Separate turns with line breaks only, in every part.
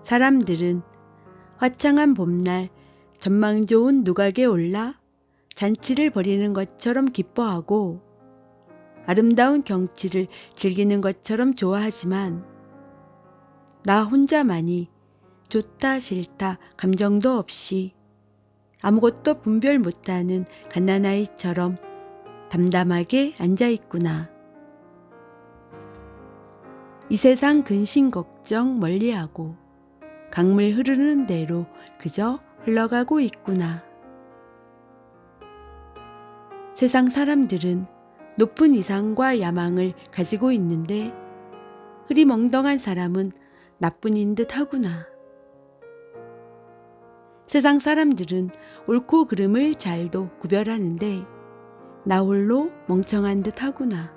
사람들은 화창한 봄날 전망 좋은 누각에 올라 잔치를 벌이는 것처럼 기뻐하고 아름다운 경치를 즐기는 것처럼 좋아하지만 나 혼자만이 좋다 싫다 감정도 없이 아무것도 분별 못하는 갓난아이처럼 담담하게 앉아있구나. 이 세상 근심 걱정 멀리하고 강물 흐르는 대로 그저 흘러가고 있구나. 세상 사람들은 높은 이상과 야망을 가지고 있는데 흐리멍덩한 사람은 나뿐인 듯 하구나. 세상 사람들은 옳고 그름을 잘도 구별하는데 나 홀로 멍청한 듯 하구나.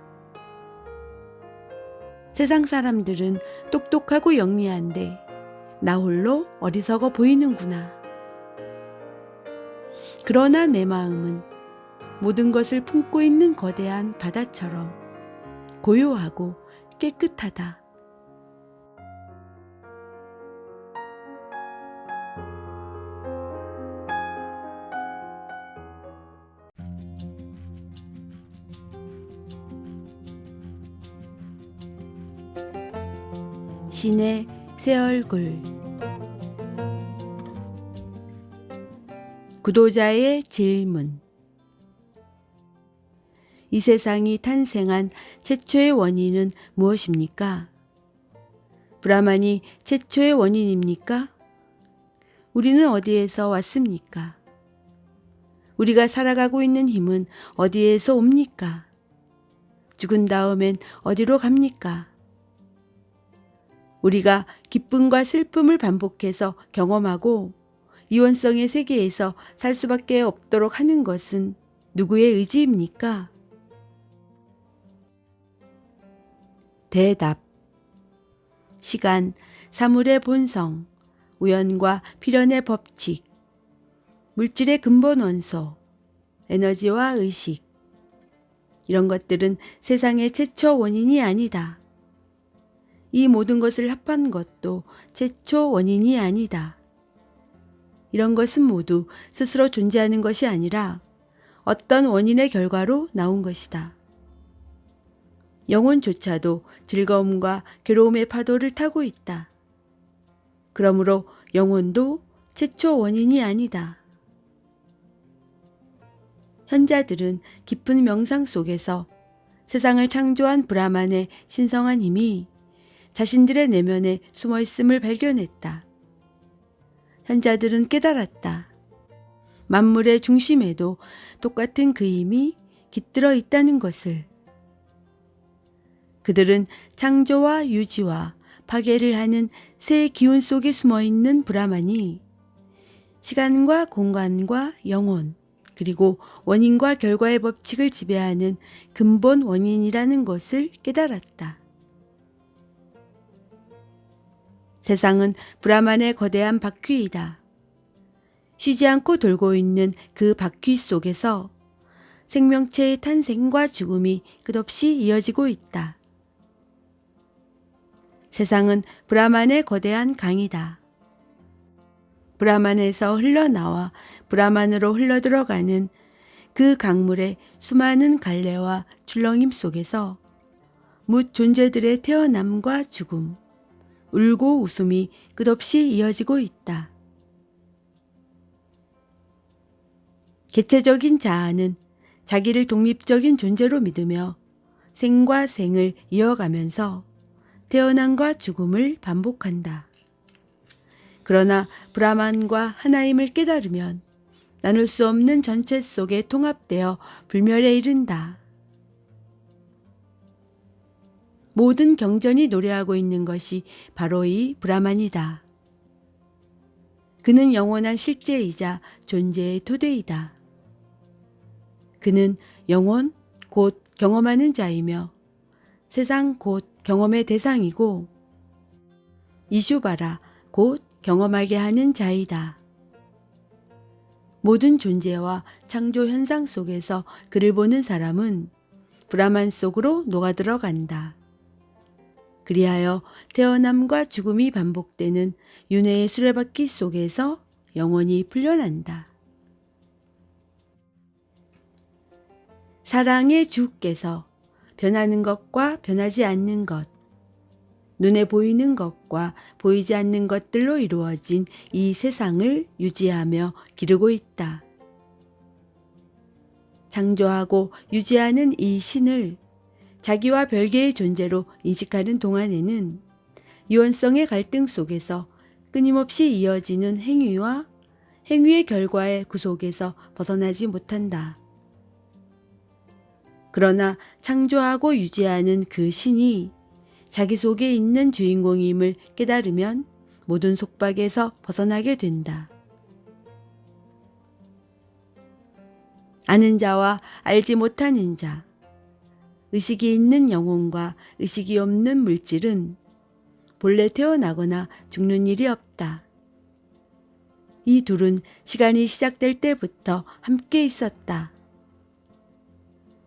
세상 사람들은 똑똑하고 영리한데 나 홀로 어리석어 보이는구나. 그러나 내 마음은 모든 것을 품고 있는 거대한 바다처럼 고요하고 깨끗하다. 신의 새 얼굴. 구도자의 질문. 이 세상이 탄생한 최초의 원인은 무엇입니까? 브라만이 최초의 원인입니까? 우리는 어디에서 왔습니까? 우리가 살아가고 있는 힘은 어디에서 옵니까? 죽은 다음엔 어디로 갑니까? 우리가 기쁨과 슬픔을 반복해서 경험하고 이원성의 세계에서 살 수밖에 없도록 하는 것은 누구의 의지입니까? 대답. 시간, 사물의 본성, 우연과 필연의 법칙, 물질의 근본 원소, 에너지와 의식. 이런 것들은 세상의 최초 원인이 아니다. 이 모든 것을 합한 것도 최초 원인이 아니다. 이런 것은 모두 스스로 존재하는 것이 아니라 어떤 원인의 결과로 나온 것이다. 영혼조차도 즐거움과 괴로움의 파도를 타고 있다. 그러므로 영혼도 최초 원인이 아니다. 현자들은 깊은 명상 속에서 세상을 창조한 브라만의 신성한 힘이 자신들의 내면에 숨어 있음을 발견했다. 현자들은 깨달았다. 만물의 중심에도 똑같은 그 힘이 깃들어 있다는 것을. 그들은 창조와 유지와 파괴를 하는 새 기운 속에 숨어 있는 브라만이 시간과 공간과 영혼, 그리고 원인과 결과의 법칙을 지배하는 근본 원인이라는 것을 깨달았다. 세상은 브라만의 거대한 바퀴이다. 쉬지 않고 돌고 있는 그 바퀴 속에서 생명체의 탄생과 죽음이 끝없이 이어지고 있다. 세상은 브라만의 거대한 강이다. 브라만에서 흘러나와 브라만으로 흘러들어가는 그 강물의 수많은 갈래와 출렁임 속에서 뭇 존재들의 태어남과 죽음, 울고 웃음이 끝없이 이어지고 있다. 개체적인 자아는 자기를 독립적인 존재로 믿으며 생과 생을 이어가면서 태어남과 죽음을 반복한다. 그러나 브라만과 하나임을 깨달으면 나눌 수 없는 전체 속에 통합되어 불멸에 이른다. 모든 경전이 노래하고 있는 것이 바로 이 브라만이다. 그는 영원한 실제이자 존재의 토대이다. 그는 영원 곧 경험하는 자이며 세상 곧 경험의 대상이고 이슈바라 곧 경험하게 하는 자이다. 모든 존재와 창조 현상 속에서 그를 보는 사람은 브라만 속으로 녹아들어간다. 그리하여 태어남과 죽음이 반복되는 윤회의 수레바퀴 속에서 영원히 풀려난다. 사랑의 주께서 변하는 것과 변하지 않는 것, 눈에 보이는 것과 보이지 않는 것들로 이루어진 이 세상을 유지하며 기르고 있다. 창조하고 유지하는 이 신을 자기와 별개의 존재로 인식하는 동안에는 유연성의 갈등 속에서 끊임없이 이어지는 행위와 행위의 결과의 구속에서 벗어나지 못한다. 그러나 창조하고 유지하는 그 신이 자기 속에 있는 주인공임을 깨달으면 모든 속박에서 벗어나게 된다. 아는 자와 알지 못하는 자, 의식이 있는 영혼과 의식이 없는 물질은 본래 태어나거나 죽는 일이 없다. 이 둘은 시간이 시작될 때부터 함께 있었다.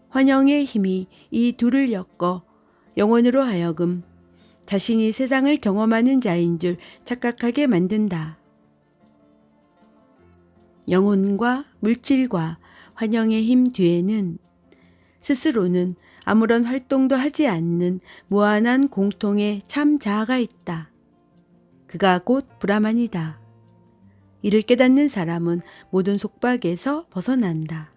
환영의 힘이 이 둘을 엮어 영혼으로 하여금 자신이 세상을 경험하는 자인 줄 착각하게 만든다. 영혼과 물질과 환영의 힘 뒤에는 스스로는 아무런 활동도 하지 않는 무한한 공통의 참 자아가 있다. 그가 곧 브라만이다. 이를 깨닫는 사람은 모든 속박에서 벗어난다.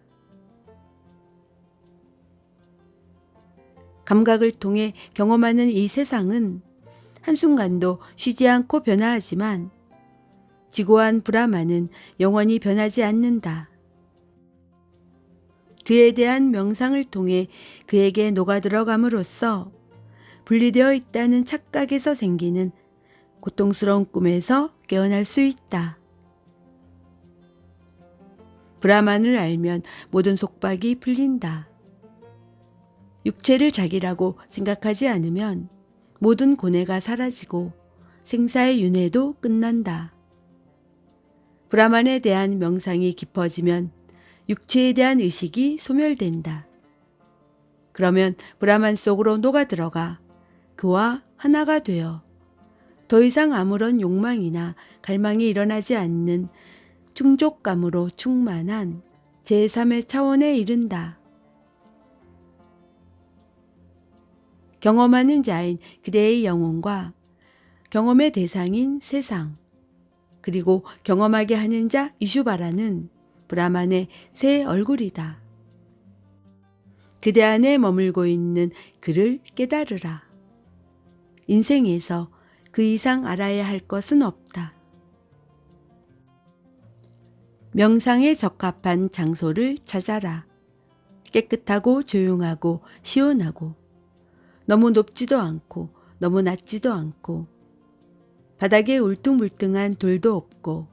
감각을 통해 경험하는 이 세상은 한순간도 쉬지 않고 변화하지만 지고한 브라만은 영원히 변하지 않는다. 그에 대한 명상을 통해 그에게 녹아들어감으로써 분리되어 있다는 착각에서 생기는 고통스러운 꿈에서 깨어날 수 있다. 브라만을 알면 모든 속박이 풀린다. 육체를 자기라고 생각하지 않으면 모든 고뇌가 사라지고 생사의 윤회도 끝난다. 브라만에 대한 명상이 깊어지면 육체에 대한 의식이 소멸된다. 그러면 브라만 속으로 녹아들어가 그와 하나가 되어 더 이상 아무런 욕망이나 갈망이 일어나지 않는 충족감으로 충만한 제3의 차원에 이른다. 경험하는 자인 그대의 영혼과 경험의 대상인 세상, 그리고 경험하게 하는 자 이슈바라는 브라만의 새 얼굴이다. 그대 안에 머물고 있는 그를 깨달으라. 인생에서 그 이상 알아야 할 것은 없다. 명상에 적합한 장소를 찾아라. 깨끗하고 조용하고 시원하고 너무 높지도 않고 너무 낮지도 않고 바닥에 울퉁불퉁한 돌도 없고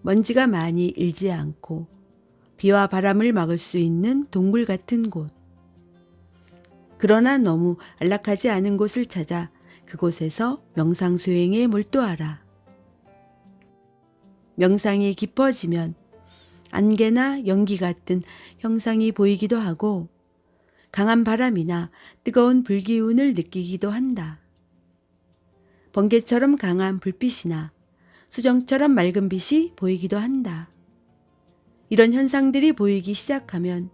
먼지가 많이 일지 않고 비와 바람을 막을 수 있는 동굴 같은 곳. 그러나 너무 안락하지 않은 곳을 찾아 그곳에서 명상 수행에 몰두하라. 명상이 깊어지면 안개나 연기 같은 형상이 보이기도 하고 강한 바람이나 뜨거운 불기운을 느끼기도 한다. 번개처럼 강한 불빛이나 수정처럼 맑은 빛이 보이기도 한다. 이런 현상들이 보이기 시작하면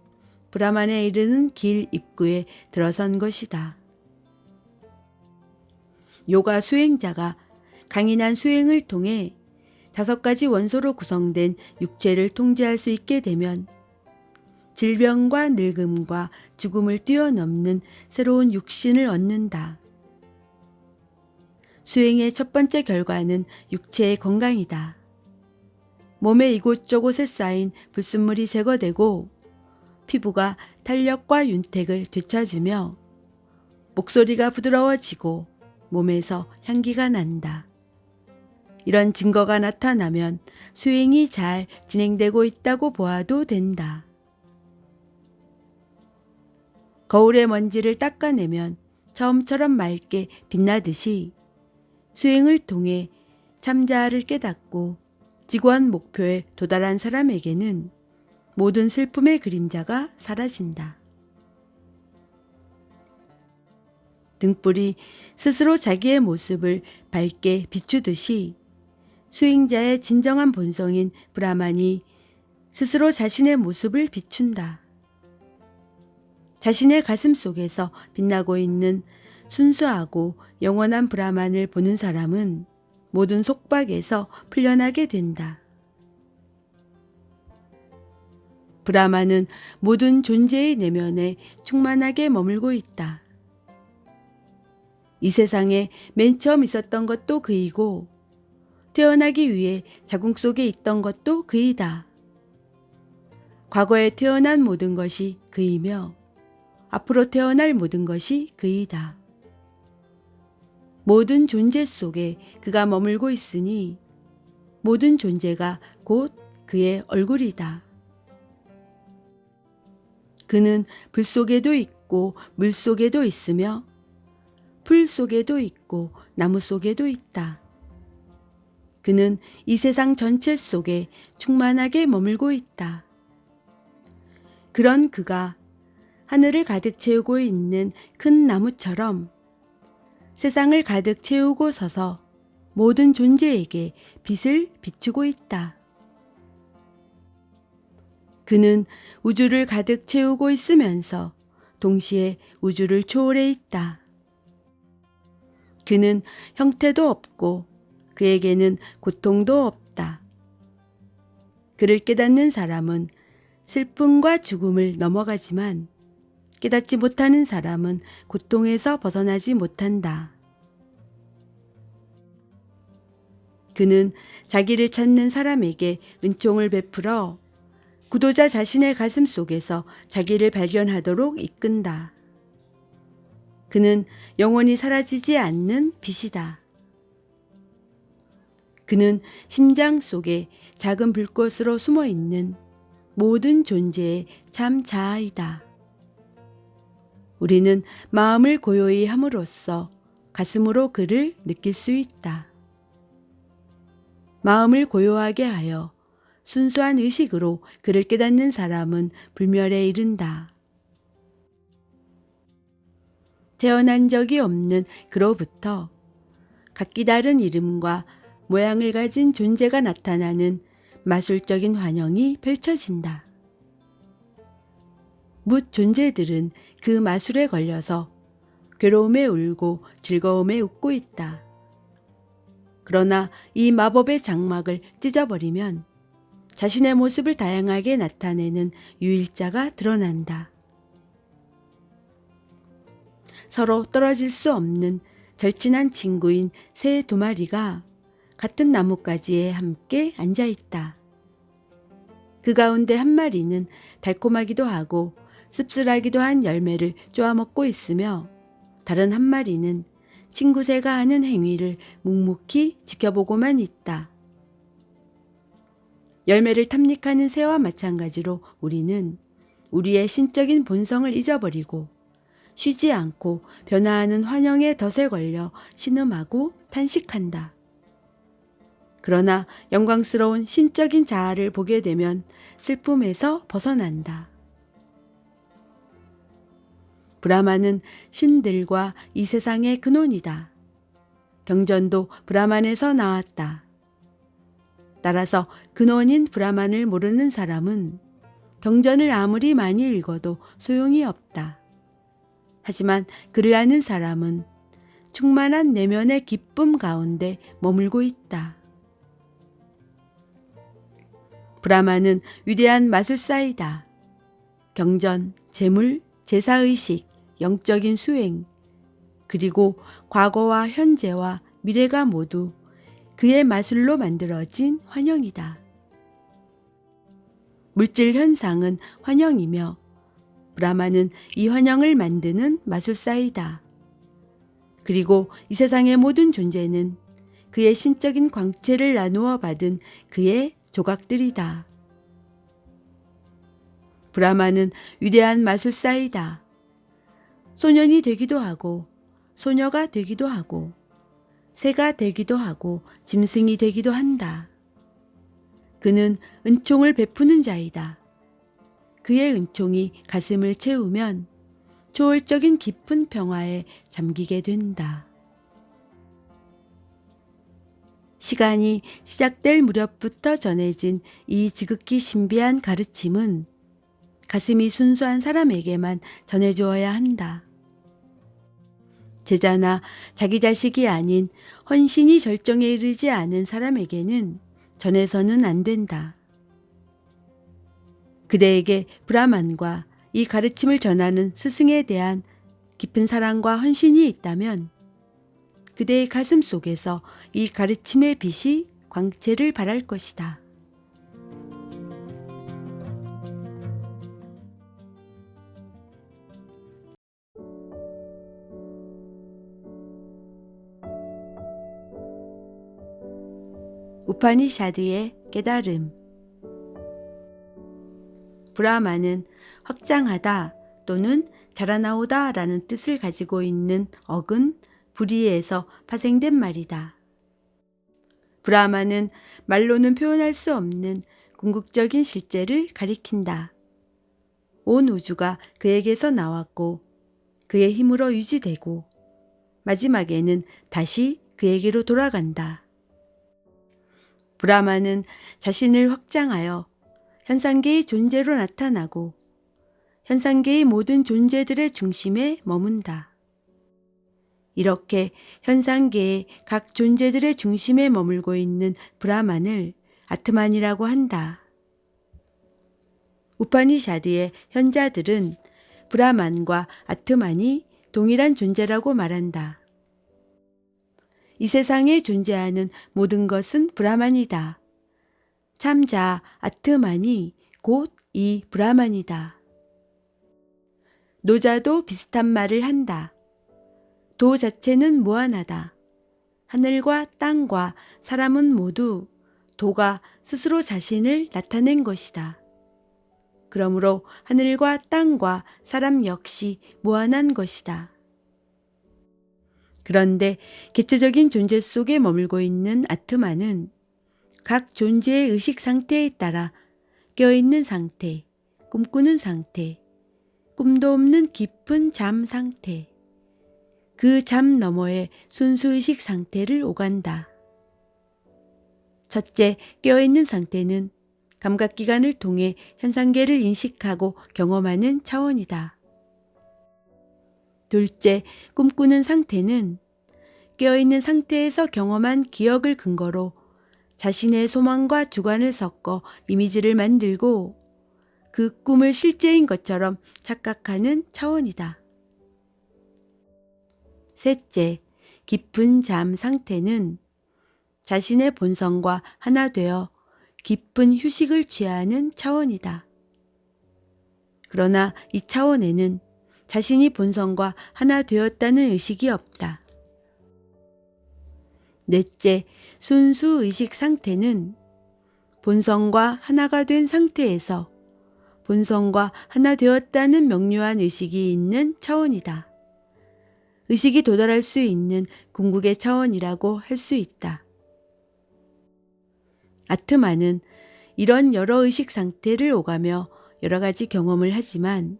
브라만에 이르는 길 입구에 들어선 것이다. 요가 수행자가 강인한 수행을 통해 5가지 원소로 구성된 육체를 통제할 수 있게 되면 질병과 늙음과 죽음을 뛰어넘는 새로운 육신을 얻는다. 수행의 첫 번째 결과는 육체의 건강이다. 몸의 이곳저곳에 쌓인 불순물이 제거되고 피부가 탄력과 윤택을 되찾으며 목소리가 부드러워지고 몸에서 향기가 난다. 이런 증거가 나타나면 수행이 잘 진행되고 있다고 보아도 된다. 거울의 먼지를 닦아내면 처음처럼 맑게 빛나듯이 수행을 통해 참자아를 깨닫고 지구한 목표에 도달한 사람에게는 모든 슬픔의 그림자가 사라진다. 등불이 스스로 자기의 모습을 밝게 비추듯이 수행자의 진정한 본성인 브라만이 스스로 자신의 모습을 비춘다. 자신의 가슴 속에서 빛나고 있는 순수하고 영원한 브라만을 보는 사람은 모든 속박에서 풀려나게 된다. 브라만은 모든 존재의 내면에 충만하게 머물고 있다. 이 세상에 맨 처음 있었던 것도 그이고 태어나기 위해 자궁 속에 있던 것도 그이다. 과거에 태어난 모든 것이 그이며 앞으로 태어날 모든 것이 그이다. 모든 존재 속에 그가 머물고 있으니 모든 존재가 곧 그의 얼굴이다. 그는 불 속에도 있고 물 속에도 있으며 풀 속에도 있고 나무 속에도 있다. 그는 이 세상 전체 속에 충만하게 머물고 있다. 그런 그가 하늘을 가득 채우고 있는 큰 나무처럼 세상을 가득 채우고 서서 모든 존재에게 빛을 비추고 있다. 그는 우주를 가득 채우고 있으면서 동시에 우주를 초월해 있다. 그는 형태도 없고 그에게는 고통도 없다. 그를 깨닫는 사람은 슬픔과 죽음을 넘어가지만 깨닫지 못하는 사람은 고통에서 벗어나지 못한다. 그는 자기를 찾는 사람에게 은총을 베풀어 구도자 자신의 가슴 속에서 자기를 발견하도록 이끈다. 그는 영원히 사라지지 않는 빛이다. 그는 심장 속에 작은 불꽃으로 숨어 있는 모든 존재의 참 자아이다. 우리는 마음을 고요히 함으로써 가슴으로 그를 느낄 수 있다. 마음을 고요하게 하여 순수한 의식으로 그를 깨닫는 사람은 불멸에 이른다. 태어난 적이 없는 그로부터 각기 다른 이름과 모양을 가진 존재가 나타나는 마술적인 환영이 펼쳐진다. 뭇 존재들은 그 마술에 걸려서 괴로움에 울고 즐거움에 웃고 있다. 그러나 이 마법의 장막을 찢어버리면 자신의 모습을 다양하게 나타내는 유일자가 드러난다. 서로 떨어질 수 없는 절친한 친구인 새 두 마리가 같은 나뭇가지에 함께 앉아 있다. 그 가운데 한 마리는 달콤하기도 하고 씁쓸하기도 한 열매를 쪼아먹고 있으며 다른 한 마리는 친구 새가 하는 행위를 묵묵히 지켜보고만 있다. 열매를 탐닉하는 새와 마찬가지로 우리는 우리의 신적인 본성을 잊어버리고 쉬지 않고 변화하는 환영의 덫에 걸려 신음하고 탄식한다. 그러나 영광스러운 신적인 자아를 보게 되면 슬픔에서 벗어난다. 브라만은 신들과 이 세상의 근원이다. 경전도 브라만에서 나왔다. 따라서 근원인 브라만을 모르는 사람은 경전을 아무리 많이 읽어도 소용이 없다. 하지만 그를 아는 사람은 충만한 내면의 기쁨 가운데 머물고 있다. 브라만은 위대한 마술사이다. 경전, 재물, 제사의식, 영적인 수행, 그리고 과거와 현재와 미래가 모두 그의 마술로 만들어진 환영이다. 물질 현상은 환영이며 브라만은 이 환영을 만드는 마술사이다. 그리고 이 세상의 모든 존재는 그의 신적인 광채를 나누어 받은 그의 조각들이다. 브라만은 위대한 마술사이다. 소년이 되기도 하고 소녀가 되기도 하고 새가 되기도 하고 짐승이 되기도 한다. 그는 은총을 베푸는 자이다. 그의 은총이 가슴을 채우면 초월적인 깊은 평화에 잠기게 된다. 시간이 시작될 무렵부터 전해진 이 지극히 신비한 가르침은 가슴이 순수한 사람에게만 전해주어야 한다. 제자나 자기 자식이 아닌 헌신이 절정에 이르지 않은 사람에게는 전해서는 안 된다. 그대에게 브라만과 이 가르침을 전하는 스승에 대한 깊은 사랑과 헌신이 있다면 그대의 가슴 속에서 이 가르침의 빛이 광채를 발할 것이다. 우파니샤드의 깨달음. 브라만은 확장하다 또는 자라나오다 라는 뜻을 가지고 있는 어근 불이에서 파생된 말이다. 브라만은 말로는 표현할 수 없는 궁극적인 실제를 가리킨다. 온 우주가 그에게서 나왔고 그의 힘으로 유지되고 마지막에는 다시 그에게로 돌아간다. 브라만은 자신을 확장하여 현상계의 존재로 나타나고 현상계의 모든 존재들의 중심에 머문다. 이렇게 현상계의 각 존재들의 중심에 머물고 있는 브라만을 아트만이라고 한다. 우파니샤드의 현자들은 브라만과 아트만이 동일한 존재라고 말한다. 이 세상에 존재하는 모든 것은 브라만이다. 참자 아트만이 곧 이 브라만이다. 노자도 비슷한 말을 한다. 도 자체는 무한하다. 하늘과 땅과 사람은 모두 도가 스스로 자신을 나타낸 것이다. 그러므로 하늘과 땅과 사람 역시 무한한 것이다. 그런데 개체적인 존재 속에 머물고 있는 아트만은 각 존재의 의식 상태에 따라 깨어있는 상태, 꿈꾸는 상태, 꿈도 없는 깊은 잠 상태, 그 잠 너머의 순수의식 상태를 오간다. 첫째, 깨어있는 상태는 감각기관을 통해 현상계를 인식하고 경험하는 차원이다. 둘째, 꿈꾸는 상태는 깨어있는 상태에서 경험한 기억을 근거로 자신의 소망과 주관을 섞어 이미지를 만들고 그 꿈을 실제인 것처럼 착각하는 차원이다. 셋째, 깊은 잠 상태는 자신의 본성과 하나 되어 깊은 휴식을 취하는 차원이다. 그러나 이 차원에는 자신이 본성과 하나 되었다는 의식이 없다. 넷째, 순수 의식 상태는 본성과 하나가 된 상태에서 본성과 하나 되었다는 명료한 의식이 있는 차원이다. 의식이 도달할 수 있는 궁극의 차원이라고 할 수 있다. 아트만은 이런 여러 의식 상태를 오가며 여러 가지 경험을 하지만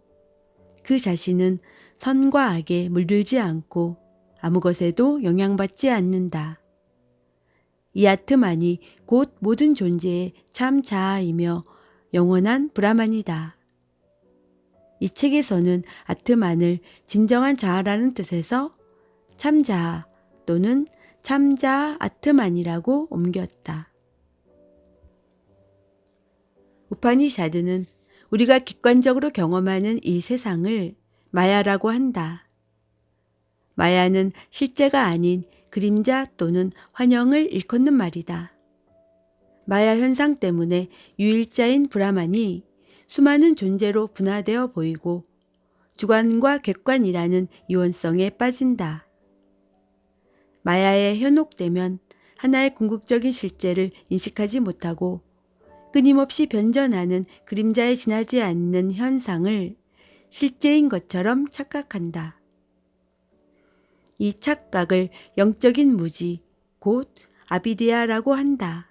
그 자신은 선과 악에 물들지 않고 아무 것에도 영향받지 않는다. 이 아트만이 곧 모든 존재의 참 자아이며 영원한 브라만이다. 이 책에서는 아트만을 진정한 자아라는 뜻에서 참자아 또는 참자아 아트만이라고 옮겼다. 우파니샤드는 우리가 객관적으로 경험하는 이 세상을 마야라고 한다. 마야는 실제가 아닌 그림자 또는 환영을 일컫는 말이다. 마야 현상 때문에 유일자인 브라만이 수많은 존재로 분화되어 보이고 주관과 객관이라는 이원성에 빠진다. 마야에 현혹되면 하나의 궁극적인 실제를 인식하지 못하고 끊임없이 변전하는 그림자에 지나지 않는 현상을 실제인 것처럼 착각한다. 이 착각을 영적인 무지, 곧 아비디아라고 한다.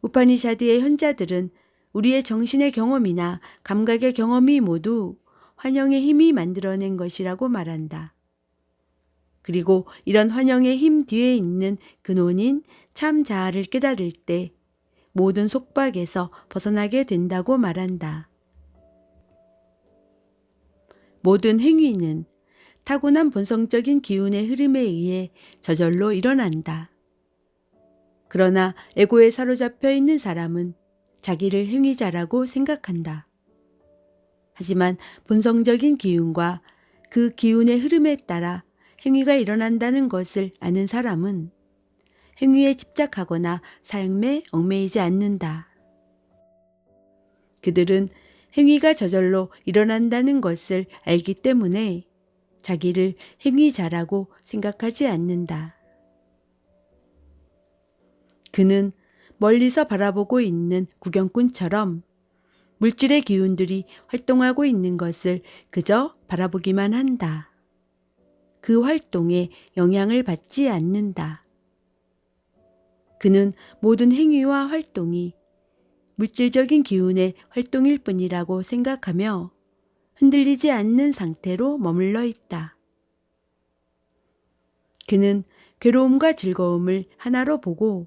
우파니샤드의 현자들은 우리의 정신의 경험이나 감각의 경험이 모두 환영의 힘이 만들어낸 것이라고 말한다. 그리고 이런 환영의 힘 뒤에 있는 근원인 참 자아를 깨달을 때 모든 속박에서 벗어나게 된다고 말한다. 모든 행위는 타고난 본성적인 기운의 흐름에 의해 저절로 일어난다. 그러나 에고에 사로잡혀 있는 사람은 자기를 행위자라고 생각한다. 하지만 본성적인 기운과 그 기운의 흐름에 따라 행위가 일어난다는 것을 아는 사람은 행위에 집착하거나 삶에 얽매이지 않는다. 그들은 행위가 저절로 일어난다는 것을 알기 때문에 자기를 행위자라고 생각하지 않는다. 그는 멀리서 바라보고 있는 구경꾼처럼 물질의 기운들이 활동하고 있는 것을 그저 바라보기만 한다. 그 활동에 영향을 받지 않는다. 그는 모든 행위와 활동이 물질적인 기운의 활동일 뿐이라고 생각하며 흔들리지 않는 상태로 머물러 있다. 그는 괴로움과 즐거움을 하나로 보고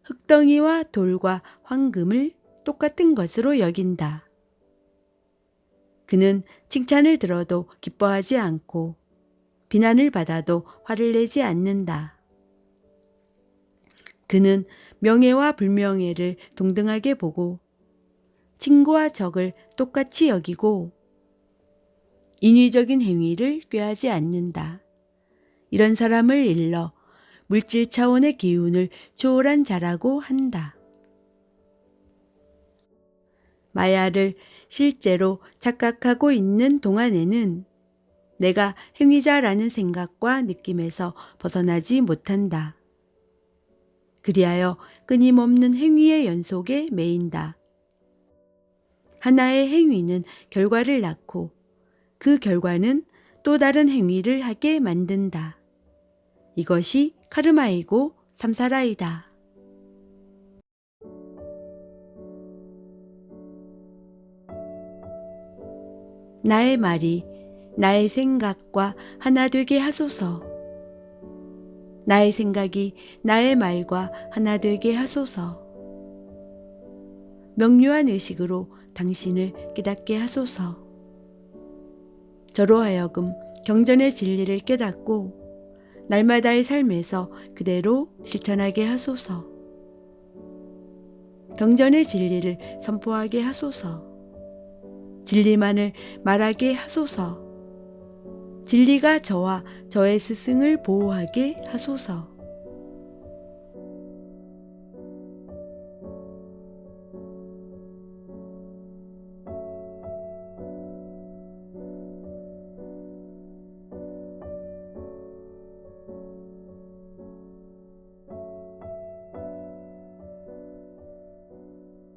흙덩이와 돌과 황금을 똑같은 것으로 여긴다. 그는 칭찬을 들어도 기뻐하지 않고 비난을 받아도 화를 내지 않는다. 그는 명예와 불명예를 동등하게 보고 친구와 적을 똑같이 여기고 인위적인 행위를 꾀하지 않는다. 이런 사람을 일러 물질 차원의 기운을 초월한 자라고 한다. 마야를 실제로 착각하고 있는 동안에는 내가 행위자라는 생각과 느낌에서 벗어나지 못한다. 그리하여 끊임없는 행위의 연속에 매인다. 하나의 행위는 결과를 낳고 그 결과는 또 다른 행위를 하게 만든다. 이것이 카르마이고 삼사라이다. 나의 말이 나의 생각과 하나 되게 하소서. 나의 생각이 나의 말과 하나 되게 하소서. 명료한 의식으로 당신을 깨닫게 하소서. 저로 하여금 경전의 진리를 깨닫고 날마다의 삶에서 그대로 실천하게 하소서. 경전의 진리를 선포하게 하소서. 진리만을 말하게 하소서. 진리가 저와 저의 스승을 보호하게 하소서.